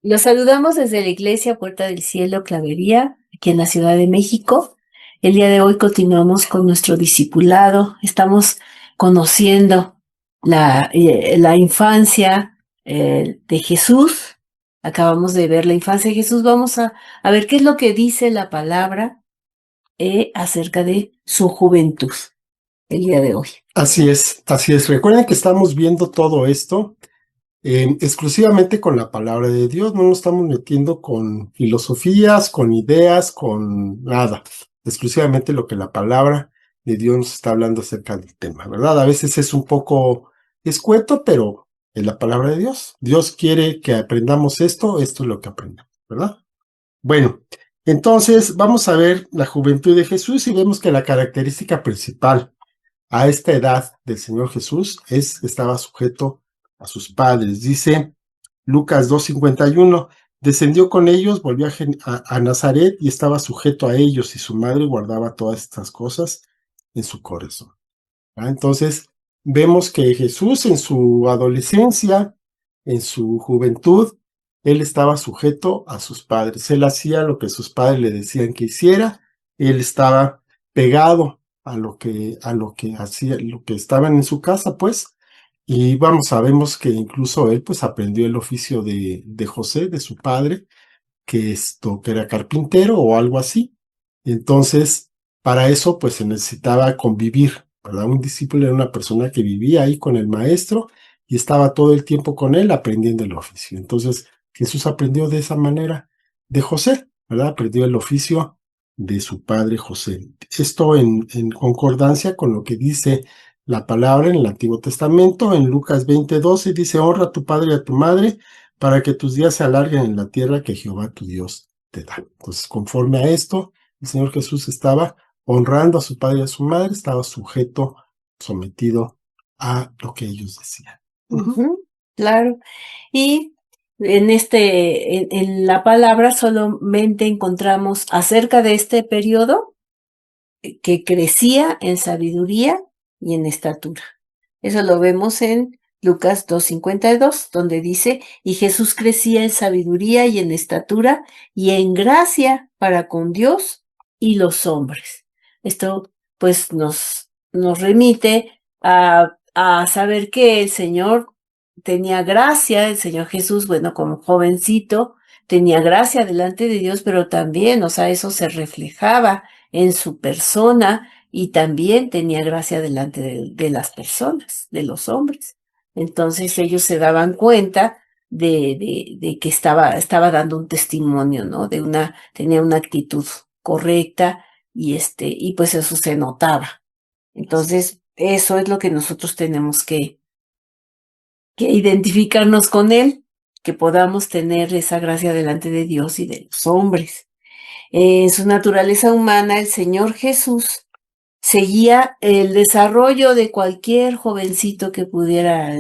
Los saludamos desde la Iglesia Puerta del Cielo Clavería, aquí en la Ciudad de México. El día de hoy continuamos con nuestro discipulado. Estamos conociendo la infancia de Jesús. Acabamos de ver la infancia de Jesús. Vamos a ver qué es lo que dice la palabra acerca de su juventud el día de hoy. Así es, así es. Recuerden que estamos viendo todo esto exclusivamente con la palabra de Dios. No nos estamos metiendo con filosofías, con ideas, con nada. Exclusivamente lo que la palabra de Dios nos está hablando acerca del tema, ¿verdad? A veces es un poco escueto, pero es la palabra de Dios. Dios quiere que aprendamos esto es lo que aprendemos, ¿verdad? Bueno, entonces vamos a ver la juventud de Jesús y vemos que la característica principal a esta edad del Señor Jesús estaba sujeto a sus padres. Dice Lucas 2:51, descendió con ellos, volvió a Nazaret y estaba sujeto a ellos, y su madre guardaba todas estas cosas en su corazón. Entonces, vemos que Jesús en su adolescencia, en su juventud, él estaba sujeto a sus padres. Él hacía lo que sus padres le decían que hiciera. Él estaba pegado a lo que hacía, lo que estaban en su casa, pues. Y sabemos que incluso él, pues, aprendió el oficio de José, de su padre, que era carpintero o algo así. Entonces, para eso, pues, se necesitaba convivir, ¿verdad? Un discípulo era una persona que vivía ahí con el maestro y estaba todo el tiempo con él aprendiendo el oficio. Entonces, Jesús aprendió de esa manera de José, ¿verdad? Aprendió el oficio de su padre José. Esto en concordancia con lo que dice la palabra en el Antiguo Testamento, en Lucas 20:12, dice, honra a tu padre y a tu madre para que tus días se alarguen en la tierra que Jehová tu Dios te da. Entonces, conforme a esto, el Señor Jesús estaba honrando a su padre y a su madre, estaba sujeto, sometido a lo que ellos decían. Claro. Y en la palabra solamente encontramos acerca de este periodo que crecía en sabiduría y en estatura. Eso lo vemos en Lucas 2:52, donde dice, y Jesús crecía en sabiduría y en estatura y en gracia para con Dios y los hombres. Esto pues nos remite a saber que el Señor tenía gracia, el Señor Jesús, bueno, como jovencito, tenía gracia delante de Dios, pero también, o sea, eso se reflejaba en su persona y también tenía gracia delante de las personas, de los hombres. Entonces ellos se daban cuenta de que estaba dando un testimonio, ¿no? Tenía una actitud correcta y pues eso se notaba. Entonces, eso es lo que nosotros tenemos que identificarnos con él, que podamos tener esa gracia delante de Dios y de los hombres. En su naturaleza humana, el Señor Jesús seguía el desarrollo de cualquier jovencito que pudiera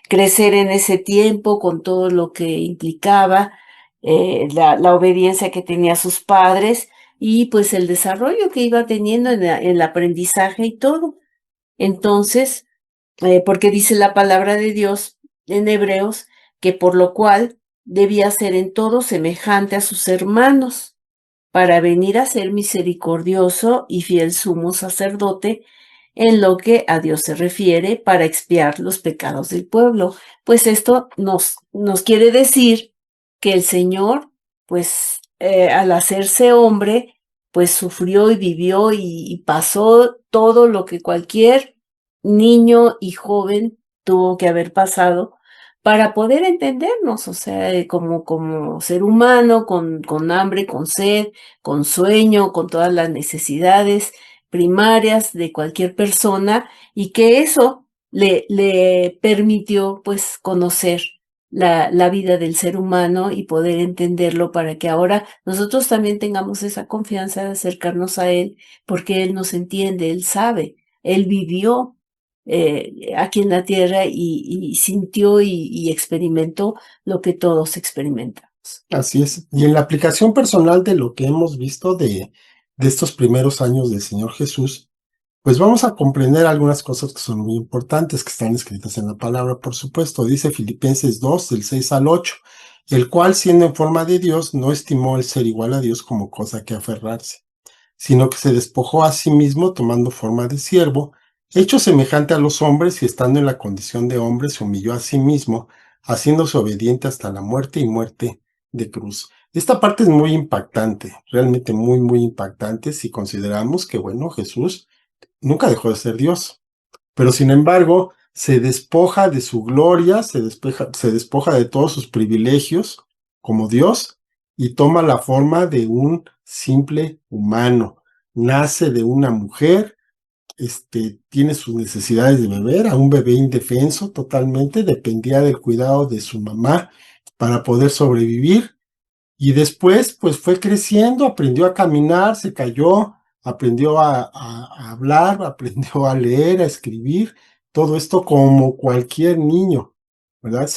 crecer en ese tiempo con todo lo que implicaba, la obediencia que tenía a sus padres y pues el desarrollo que iba teniendo en el aprendizaje y todo. Entonces, porque dice la palabra de Dios en Hebreos que por lo cual debía ser en todo semejante a sus hermanos para venir a ser misericordioso y fiel sumo sacerdote en lo que a Dios se refiere para expiar los pecados del pueblo. Pues esto nos quiere decir que el Señor, pues al hacerse hombre, pues sufrió y vivió y pasó todo lo que cualquier niño y joven tuvo que haber pasado para poder entendernos, o sea, como ser humano, con hambre, con sed, con sueño, con todas las necesidades primarias de cualquier persona, y que eso le permitió pues conocer la vida del ser humano y poder entenderlo para que ahora nosotros también tengamos esa confianza de acercarnos a él, porque él nos entiende, él sabe, él vivió aquí en la tierra y sintió y experimentó lo que todos experimentamos. Así es. Y en la aplicación personal de lo que hemos visto de estos primeros años del Señor Jesús, pues vamos a comprender algunas cosas que son muy importantes, que están escritas en la palabra, por supuesto. Dice Filipenses 2, del 6 al 8. el cual, siendo en forma de Dios, no estimó el ser igual a Dios como cosa que aferrarse, sino que se despojó a sí mismo tomando forma de siervo, hecho semejante a los hombres y estando en la condición de hombre, se humilló a sí mismo, haciéndose obediente hasta la muerte y muerte de cruz. Esta parte es muy impactante, realmente muy, muy impactante si consideramos que, bueno, Jesús nunca dejó de ser Dios, pero sin embargo se despoja de su gloria, se despoja de todos sus privilegios como Dios y toma la forma de un simple humano. Nace de una mujer, tiene sus necesidades de beber, a un bebé indefenso totalmente, dependía del cuidado de su mamá para poder sobrevivir. Y después, pues fue creciendo, aprendió a caminar, se cayó, aprendió a hablar, aprendió a leer, a escribir, todo esto como cualquier niño, ¿verdad?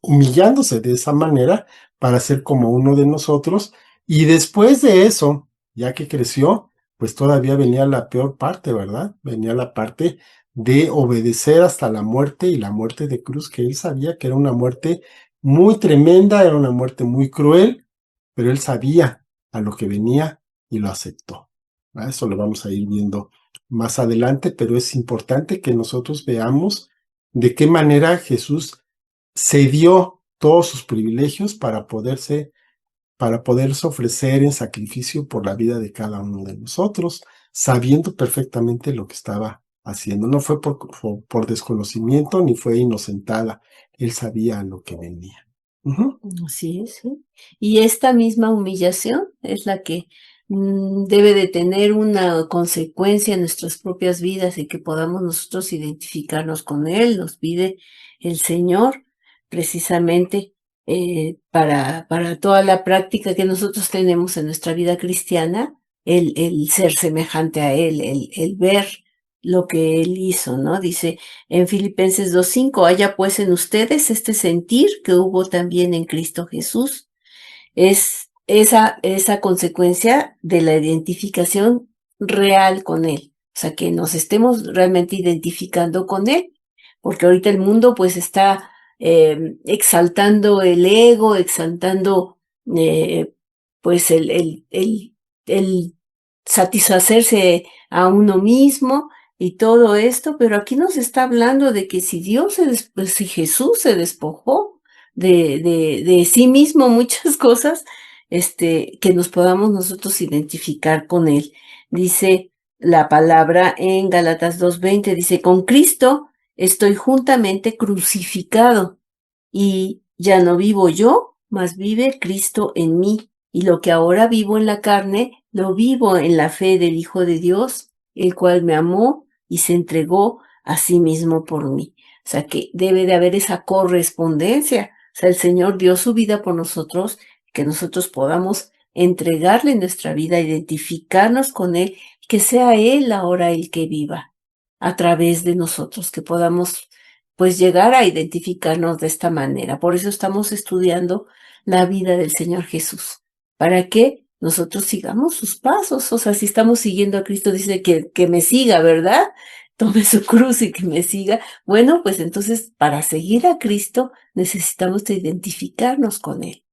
Humillándose de esa manera para ser como uno de nosotros. Y después de eso, ya que creció, pues todavía venía la peor parte, ¿verdad? Venía la parte de obedecer hasta la muerte y la muerte de cruz, que él sabía que era una muerte muy tremenda, era una muerte muy cruel, pero él sabía a lo que venía y lo aceptó. Eso lo vamos a ir viendo más adelante, pero es importante que nosotros veamos de qué manera Jesús cedió todos sus privilegios para poderse ofrecer en sacrificio por la vida de cada uno de nosotros, sabiendo perfectamente lo que estaba haciendo. No fue por desconocimiento ni fue inocentada. Él sabía a lo que venía. Así es, ¿sí? Y esta misma humillación es la que debe de tener una consecuencia en nuestras propias vidas y que podamos nosotros identificarnos con Él. Nos pide el Señor precisamente para toda la práctica que nosotros tenemos en nuestra vida cristiana, el ser semejante a Él, el ver lo que Él hizo, ¿no? Dice en Filipenses 2:5, haya pues en ustedes este sentir que hubo también en Cristo Jesús. Es esa consecuencia de la identificación real con Él. O sea, que nos estemos realmente identificando con Él. Porque ahorita el mundo pues está exaltando el ego, exaltando pues el satisfacerse a uno mismo y todo esto, pero aquí nos está hablando de que si si Jesús se despojó de sí mismo muchas cosas, que nos podamos nosotros identificar con él. Dice la palabra en Gálatas 2:20, dice, con Cristo estoy juntamente crucificado y ya no vivo yo, mas vive Cristo en mí. Y lo que ahora vivo en la carne, lo vivo en la fe del Hijo de Dios, el cual me amó y se entregó a sí mismo por mí. O sea que debe de haber esa correspondencia. O sea, el Señor dio su vida por nosotros, que nosotros podamos entregarle nuestra vida, identificarnos con Él, que sea Él ahora el que viva a través de nosotros, que podamos pues llegar a identificarnos de esta manera. Por eso estamos estudiando la vida del Señor Jesús, para que nosotros sigamos sus pasos. O sea, si estamos siguiendo a Cristo, dice que me siga, ¿verdad? Tome su cruz y que me siga. Bueno, pues entonces para seguir a Cristo necesitamos de identificarnos con Él.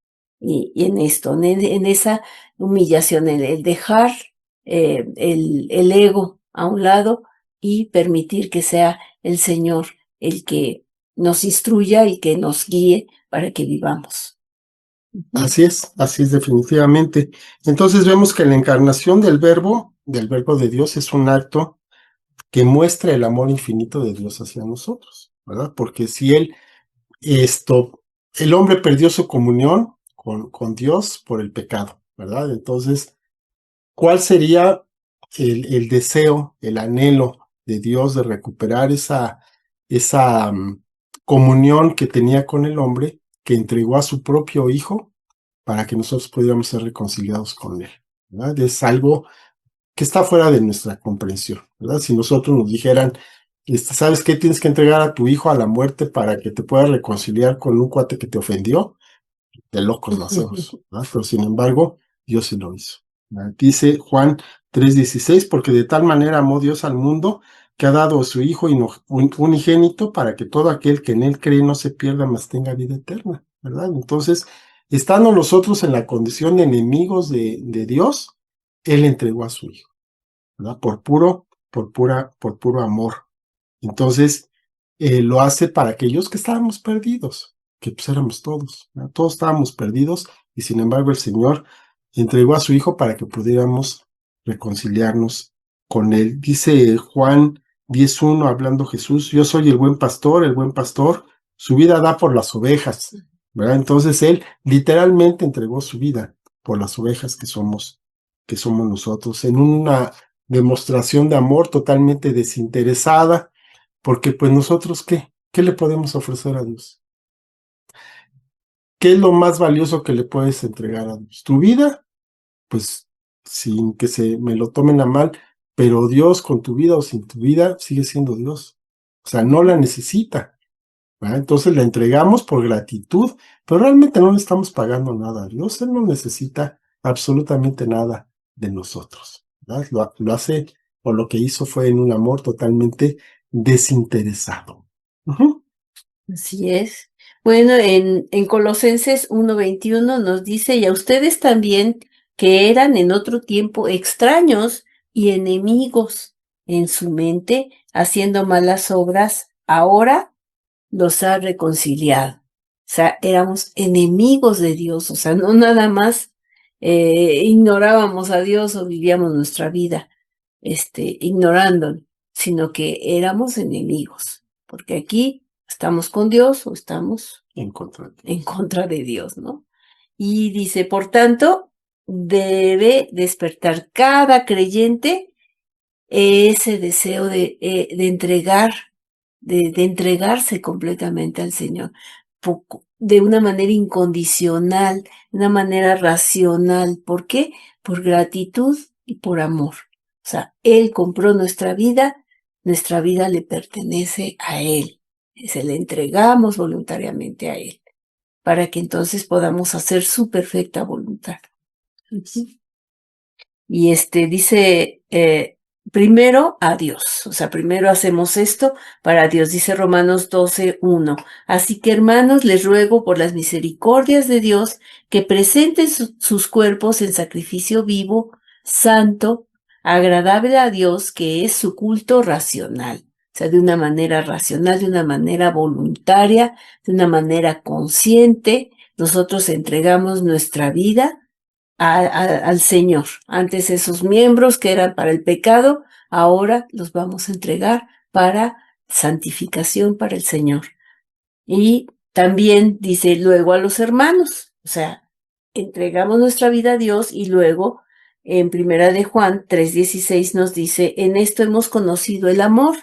Y en esto, en esa humillación, en el dejar el ego a un lado y permitir que sea el Señor el que nos instruya y que nos guíe para que vivamos. Así es definitivamente. Entonces vemos que la encarnación del verbo de Dios, es un acto que muestra el amor infinito de Dios hacia nosotros, ¿verdad? Porque si el hombre perdió su comunión con Dios por el pecado, ¿verdad? Entonces, ¿cuál sería el deseo, el anhelo de Dios de recuperar esa comunión que tenía con el hombre, que entregó a su propio hijo para que nosotros pudiéramos ser reconciliados con él, ¿verdad? Es algo que está fuera de nuestra comprensión, ¿verdad? Si nosotros nos dijeran, ¿sabes qué? Tienes que entregar a tu hijo a la muerte para que te puedas reconciliar con un cuate que te ofendió, de locos lo hacemos, ¿verdad? Pero sin embargo, Dios sí lo hizo. Dice Juan 3:16, porque de tal manera amó Dios al mundo que ha dado a su Hijo unigénito para que todo aquel que en él cree no se pierda, mas tenga vida eterna. ¿verdad? Entonces, estando nosotros en la condición de enemigos de Dios, Él entregó a su Hijo, ¿verdad? Por puro amor. Entonces, lo hace para aquellos que estábamos perdidos, que pues éramos todos, ¿verdad? Todos estábamos perdidos y sin embargo el Señor entregó a su Hijo para que pudiéramos reconciliarnos con Él. Dice Juan 10:1, hablando Jesús, yo soy el buen pastor, su vida da por las ovejas, ¿verdad? Entonces Él literalmente entregó su vida por las ovejas que somos nosotros, en una demostración de amor totalmente desinteresada, porque pues nosotros, ¿qué le podemos ofrecer a Dios? ¿Qué es lo más valioso que le puedes entregar a Dios? ¿Tu vida? Pues sin que se me lo tomen a mal, pero Dios con tu vida o sin tu vida sigue siendo Dios. O sea, no la necesita, ¿verdad? Entonces la entregamos por gratitud, pero realmente no le estamos pagando nada a Dios. Él no necesita absolutamente nada de nosotros, ¿verdad? Lo hace, o lo que hizo fue en un amor totalmente desinteresado. Ujú. Así es. Bueno, en Colosenses 1:21 nos dice, y a ustedes también, que eran en otro tiempo extraños y enemigos en su mente, haciendo malas obras, ahora los ha reconciliado. O sea, éramos enemigos de Dios, o sea, no nada más ignorábamos a Dios o vivíamos nuestra vida ignorándolo, sino que éramos enemigos, porque aquí estamos con Dios o estamos en contra de Dios, ¿no? Y dice, por tanto, debe despertar cada creyente ese deseo de entregar, de entregarse completamente al Señor, de una manera incondicional, de una manera racional. ¿Por qué? Por gratitud y por amor. O sea, Él compró nuestra vida le pertenece a Él. Se le entregamos voluntariamente a Él, para que entonces podamos hacer su perfecta voluntad. Y dice, primero a Dios, o sea, primero hacemos esto para Dios, dice Romanos 12:1. Así que, hermanos, les ruego por las misericordias de Dios que presenten sus cuerpos en sacrificio vivo, santo, agradable a Dios, que es su culto racional. O sea, de una manera racional, de una manera voluntaria, de una manera consciente, nosotros entregamos nuestra vida al Señor. Antes esos miembros que eran para el pecado, ahora los vamos a entregar para santificación para el Señor. Y también dice luego a los hermanos, o sea, entregamos nuestra vida a Dios y luego en Primera de Juan 3:16 nos dice, en esto hemos conocido el amor,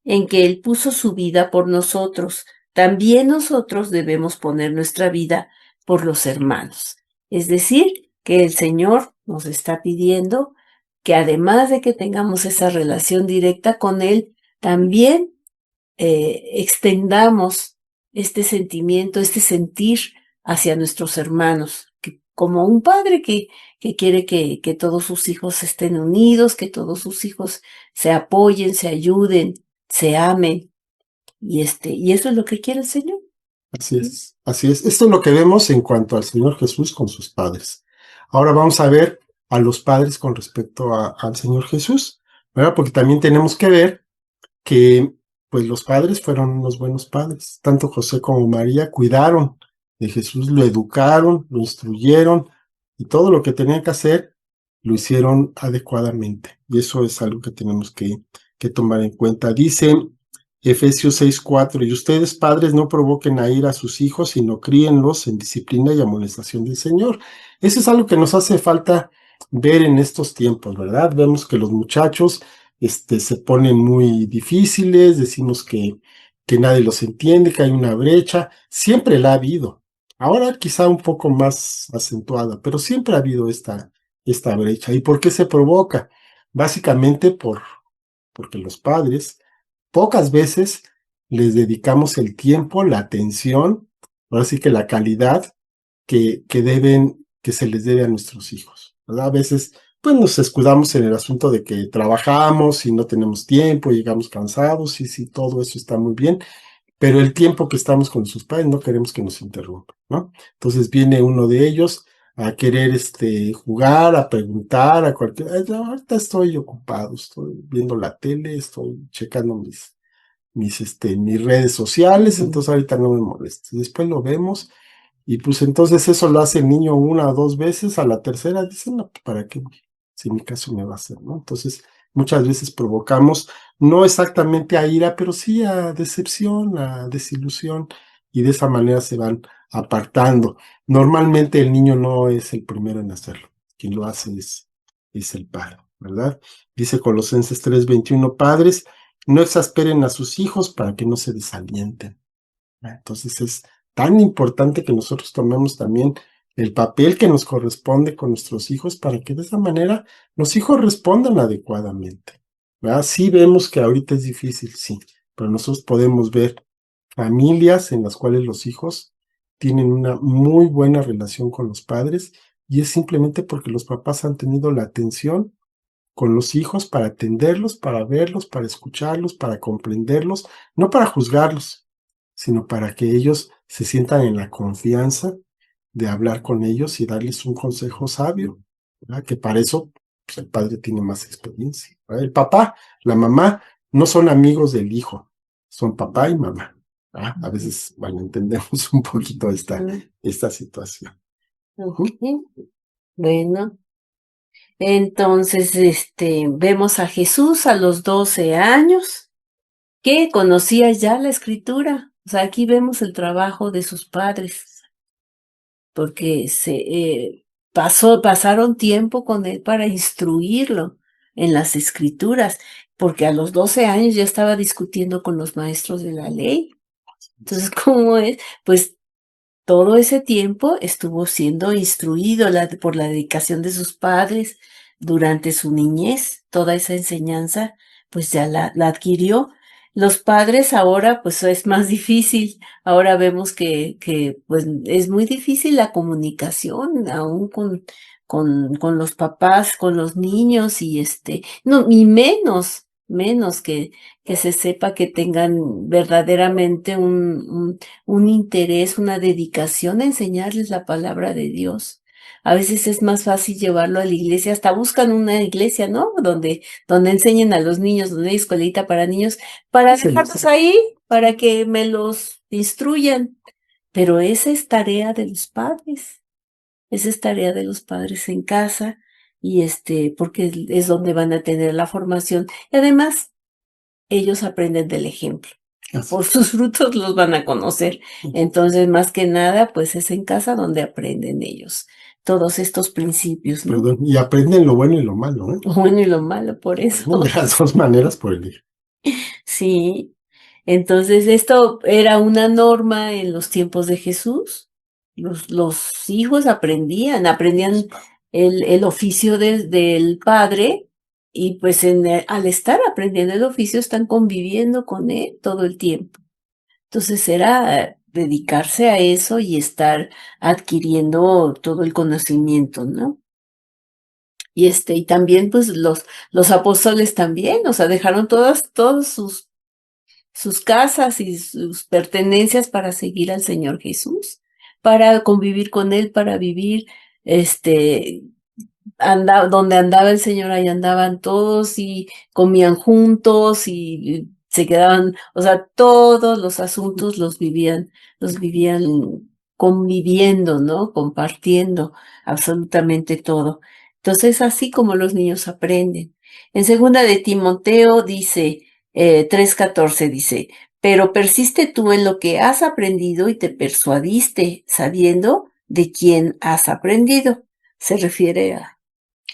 en que Él puso su vida por nosotros. También nosotros debemos poner nuestra vida por los hermanos. Es decir, que el Señor nos está pidiendo que además de que tengamos esa relación directa con Él, también extendamos este sentimiento, este sentir hacia nuestros hermanos, como un padre que quiere que todos sus hijos estén unidos, que todos sus hijos se apoyen, se ayuden, se amen. Y eso es lo que quiere el Señor. Así es, así es. Esto es lo que vemos en cuanto al Señor Jesús con sus padres. Ahora vamos a ver a los padres con respecto al Señor Jesús, ¿verdad? Porque también tenemos que ver que pues los padres fueron unos buenos padres. Tanto José como María cuidaron de Jesús, lo educaron, lo instruyeron y todo lo que tenían que hacer lo hicieron adecuadamente. Y eso es algo que tenemos que tomar en cuenta. Dice Efesios 6:4, y ustedes padres no provoquen a ir a sus hijos, sino críenlos en disciplina y amonestación del Señor. Eso es algo que nos hace falta ver en estos tiempos, ¿verdad? Vemos que los muchachos se ponen muy difíciles, decimos que nadie los entiende, que hay una brecha, siempre la ha habido. Ahora quizá un poco más acentuada, pero siempre ha habido esta brecha. ¿Y por qué se provoca? Básicamente porque los padres pocas veces les dedicamos el tiempo, la atención, ahora sí que la calidad que se les debe a nuestros hijos, ¿verdad? A veces, pues nos escudamos en el asunto de que trabajamos y no tenemos tiempo, llegamos cansados, y sí, todo eso está muy bien, pero el tiempo que estamos con sus padres no queremos que nos interrumpa, ¿no? Entonces viene uno de ellos a querer jugar, a preguntar, a cualquier... "Ay, no, ahorita estoy ocupado, estoy viendo la tele, estoy checando mis redes sociales, entonces ahorita no me molestes". Después lo vemos y pues entonces eso lo hace el niño una o dos veces, a la tercera dice, no, pues, ¿para qué? Si en mi caso me va a hacer, ¿no? Entonces muchas veces provocamos no exactamente a ira, pero sí a decepción, a desilusión, y de esa manera se van apartando. Normalmente el niño no es el primero en hacerlo, quien lo hace es el padre, ¿verdad? Dice Colosenses 3:21, padres, no exasperen a sus hijos para que no se desalienten. Entonces es tan importante que nosotros tomemos también el papel que nos corresponde con nuestros hijos para que de esa manera los hijos respondan adecuadamente, ¿verdad? Sí vemos que ahorita es difícil, sí, pero nosotros podemos ver familias en las cuales los hijos tienen una muy buena relación con los padres, y es simplemente porque los papás han tenido la atención con los hijos para atenderlos, para verlos, para escucharlos, para comprenderlos, no para juzgarlos, sino para que ellos se sientan en la confianza de hablar con ellos y darles un consejo sabio, ¿verdad? Que para eso pues, el padre tiene más experiencia, ¿verdad? El papá, la mamá, no son amigos del hijo, son papá y mamá, ¿verdad? A veces, bueno, entendemos un poquito esta situación. Ok. Bueno, entonces, vemos a Jesús a los 12 años, que conocía ya la escritura. O sea, aquí vemos el trabajo de sus padres, porque pasaron tiempo con él para instruirlo en las escrituras, porque a los 12 años ya estaba discutiendo con los maestros de la ley. Entonces, ¿cómo es? Pues todo ese tiempo estuvo siendo instruido por la dedicación de sus padres durante su niñez. Toda esa enseñanza, pues ya la adquirió. Los padres ahora, pues es más difícil. Ahora vemos que pues es muy difícil la comunicación, aún con los papás, con los niños, y no, y menos que se sepa que tengan verdaderamente un interés, una dedicación a enseñarles la palabra de Dios. A veces es más fácil llevarlo a la iglesia, hasta buscan una iglesia, ¿no? Donde enseñen a los niños, donde hay escuelita para niños, para Sí, dejarlos ahí, para que me los instruyan. Pero esa es tarea de los padres, esa es tarea de los padres en casa, y porque es donde van a tener la formación. Y además, ellos aprenden del ejemplo. así. Por sus frutos los van a conocer. Entonces, más que nada, pues es en casa donde aprenden ellos todos estos principios, ¿no? Perdón, y aprenden lo bueno y lo malo, ¿eh? Lo bueno y lo malo, por Aprenden eso. de las dos maneras por el día. Sí. Entonces, esto era una norma en los tiempos de Jesús. Los hijos aprendían el oficio del padre, y pues al estar aprendiendo el oficio están conviviendo con él todo el tiempo. Entonces era dedicarse a eso y estar adquiriendo todo el conocimiento, ¿no? Y también pues los apóstoles también, o sea, dejaron todas sus casas y sus pertenencias para seguir al Señor Jesús, para convivir con él, para vivir, este, donde andaba el Señor, ahí andaban todos y comían juntos y se quedaban, o sea, todos los asuntos los vivían conviviendo, ¿no? Compartiendo absolutamente todo. Entonces, así como los niños aprenden. En segunda de Timoteo dice, 3:14 dice, pero persiste tú en lo que has aprendido y te persuadiste, sabiendo de quién has aprendido. Se refiere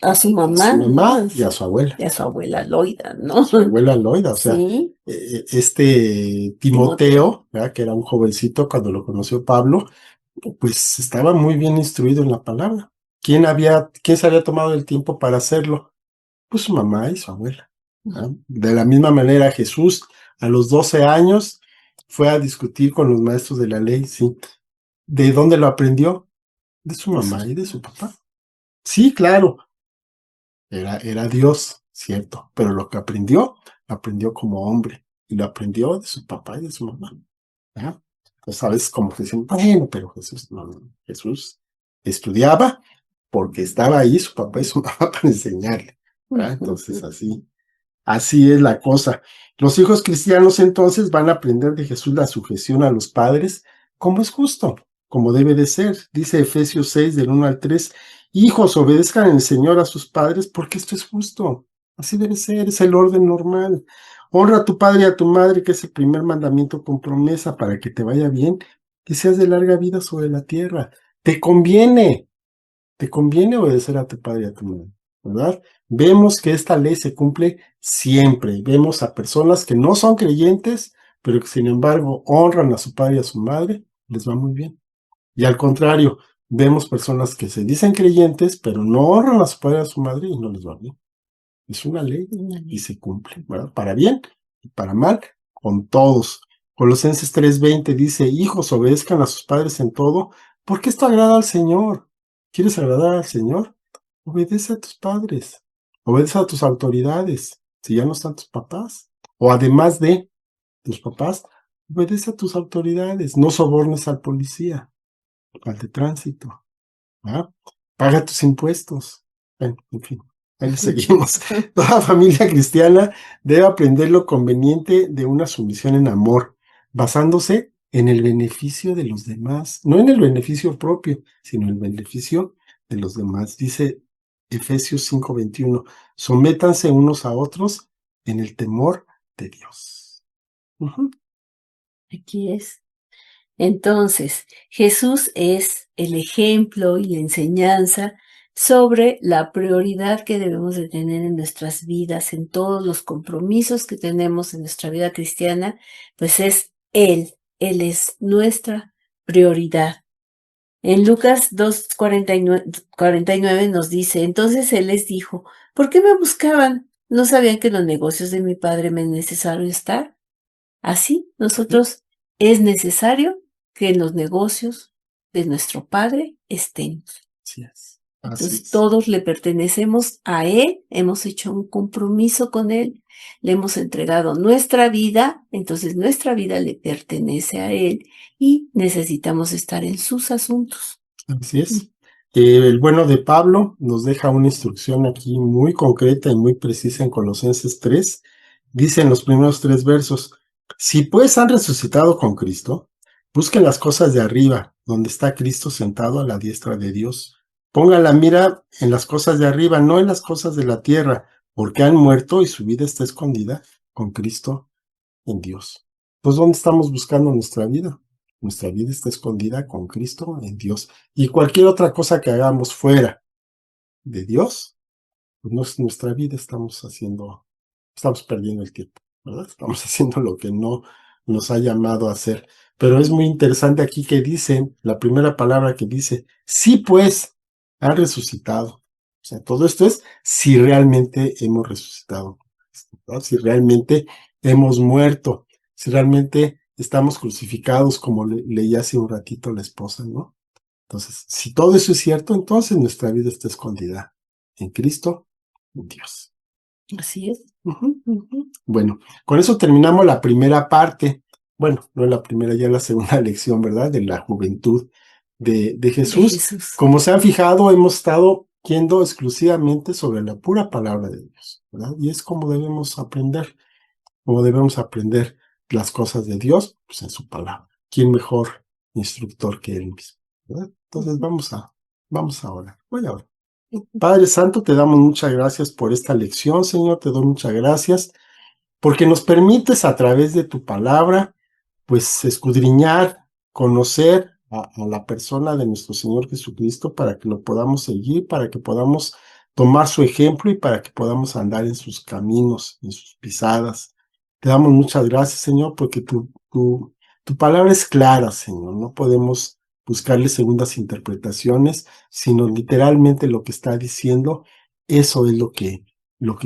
a su mamá, Su mamá ¿no? y a su abuela. Y a su abuela Loida, ¿no? Su abuela Loida, o sea, Sí, Timoteo. Timoteo, ¿verdad? Que era un jovencito cuando lo conoció Pablo, pues estaba muy bien instruido en la palabra. ¿Quién se había tomado el tiempo para hacerlo? Pues su mamá y su abuela, ¿verdad? De la misma manera, Jesús a los 12 años fue a discutir con los maestros de la ley, sí. ¿De dónde lo aprendió? De su mamá y de su papá. Sí, claro, era Dios, cierto, pero lo que aprendió como hombre, y lo aprendió de su papá y de su mamá. ¿verdad? Entonces, a veces como que dicen, bueno, pero Jesús, no, Jesús estudiaba porque estaba ahí su papá y su mamá para enseñarle, ¿verdad? Entonces, así es la cosa. Los hijos cristianos entonces van a aprender de Jesús la sujeción a los padres como es justo, como debe de ser. Dice Efesios 6 del 1 al 3, hijos, obedezcan en el Señor a sus padres porque esto es justo. Así debe ser, es el orden normal. Honra a tu padre y a tu madre, que es el primer mandamiento con promesa para que te vaya bien, que seas de larga vida sobre la tierra. Te conviene, te conviene obedecer a tu padre y a tu madre, ¿verdad? Vemos que esta ley se cumple siempre. Vemos a personas que no son creyentes, pero que sin embargo honran a su padre y a su madre, les va muy bien. Y al contrario, vemos personas que se dicen creyentes, pero no honran a su padre y a su madre y no les va bien. Es una ley y se cumple, ¿verdad? Para bien y para mal, con todos. Colosenses 3:20 dice, hijos, obedezcan a sus padres en todo, porque esto agrada al Señor. ¿Quieres agradar al Señor? Obedece a tus padres, obedece a tus autoridades, si ya no están tus papás, o además de tus papás, obedece a tus autoridades, no sobornes al policía, al de tránsito, ¿ah? Paga tus impuestos. Bueno, en fin, ahí le seguimos. Toda familia cristiana debe aprender lo conveniente de una sumisión en amor, basándose en el beneficio de los demás, no en el beneficio propio, sino en el beneficio de los demás. Dice Efesios 5:21, sométanse unos a otros en el temor de Dios. Aquí es. Entonces, Jesús es el ejemplo y la enseñanza sobre la prioridad que debemos de tener en nuestras vidas, en todos los compromisos que tenemos en nuestra vida cristiana, pues es Él es nuestra prioridad. En Lucas 2:49 nos dice, entonces Él les dijo, ¿por qué me buscaban? ¿No sabían que en los negocios de mi Padre me es necesario estar? Así, nosotros es necesario que en los negocios de nuestro Padre estemos. Así es. Entonces, todos le pertenecemos a Él, hemos hecho un compromiso con Él, le hemos entregado nuestra vida, entonces nuestra vida le pertenece a Él y necesitamos estar en sus asuntos. Así es. El bueno de Pablo nos deja una instrucción aquí muy concreta y muy precisa en Colosenses 3. Dice en los primeros 3 versos, si pues han resucitado con Cristo, busquen las cosas de arriba, donde está Cristo sentado a la diestra de Dios. Pongan la mira en las cosas de arriba, no en las cosas de la tierra, porque han muerto y su vida está escondida con Cristo en Dios. Pues, ¿dónde estamos buscando nuestra vida? Nuestra vida está escondida con Cristo en Dios. Y cualquier otra cosa que hagamos fuera de Dios, pues no es nuestra vida, estamos perdiendo el tiempo, ¿verdad? Estamos haciendo lo que no nos ha llamado a hacer. Pero es muy interesante aquí que dice, la primera palabra que dice, sí pues, han resucitado. O sea, todo esto es si realmente hemos resucitado, ¿no? Si realmente hemos muerto, si realmente estamos crucificados, como leía hace un ratito la esposa, ¿no? Entonces, si todo eso es cierto, entonces nuestra vida está escondida en Cristo, en Dios. Así es. Bueno, con eso terminamos la primera parte. Bueno, no la primera, ya la segunda lección, ¿verdad? De la juventud de Jesús. Como se han fijado, hemos estado yendo exclusivamente sobre la pura palabra de Dios, ¿verdad? Y es como debemos aprender las cosas de Dios, pues en su palabra. ¿Quién mejor instructor que Él mismo? ¿Verdad? Entonces vamos a orar. Voy a orar. Padre Santo, te damos muchas gracias por esta lección, Señor, te doy muchas gracias porque nos permites a través de tu palabra, pues escudriñar, conocer a la persona de nuestro Señor Jesucristo para que lo podamos seguir, para que podamos tomar su ejemplo y para que podamos andar en sus caminos, en sus pisadas. Te damos muchas gracias, Señor, porque tu palabra es clara, Señor. No podemos buscarle segundas interpretaciones, sino literalmente lo que está diciendo, eso es lo que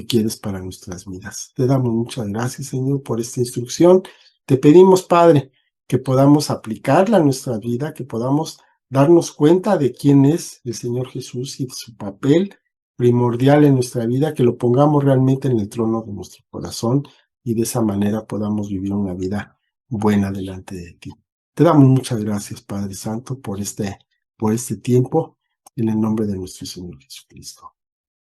quieres para nuestras vidas. Te damos muchas gracias, Señor, por esta instrucción. Te pedimos, Padre, que podamos aplicarla a nuestra vida, que podamos darnos cuenta de quién es el Señor Jesús y de su papel primordial en nuestra vida, que lo pongamos realmente en el trono de nuestro corazón y de esa manera podamos vivir una vida buena delante de ti. Te damos muchas gracias, Padre Santo, por este tiempo, en el nombre de nuestro Señor Jesucristo.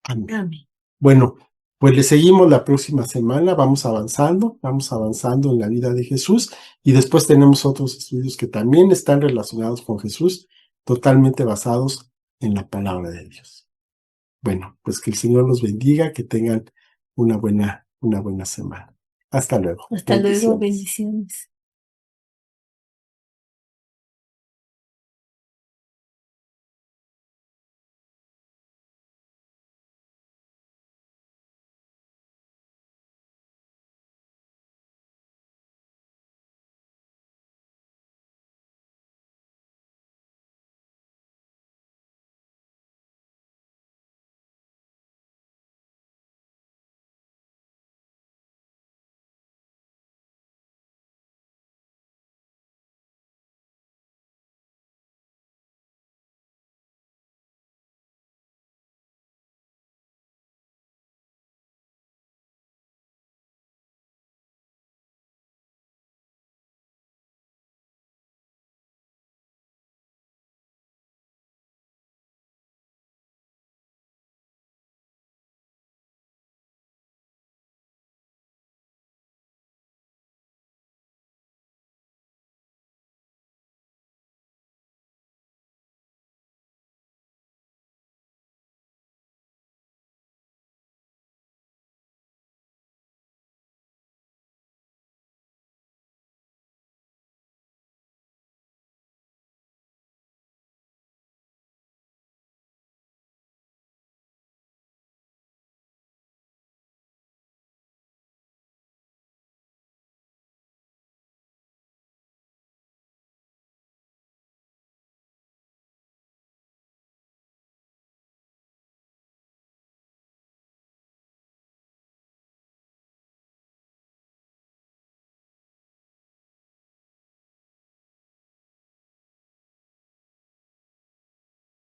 Amén. Amén. Bueno, pues le seguimos la próxima semana, vamos avanzando en la vida de Jesús, y después tenemos otros estudios que también están relacionados con Jesús, totalmente basados en la palabra de Dios. Bueno, pues que el Señor los bendiga, que tengan una buena semana. Hasta luego. Hasta luego, Bendiciones. bendiciones.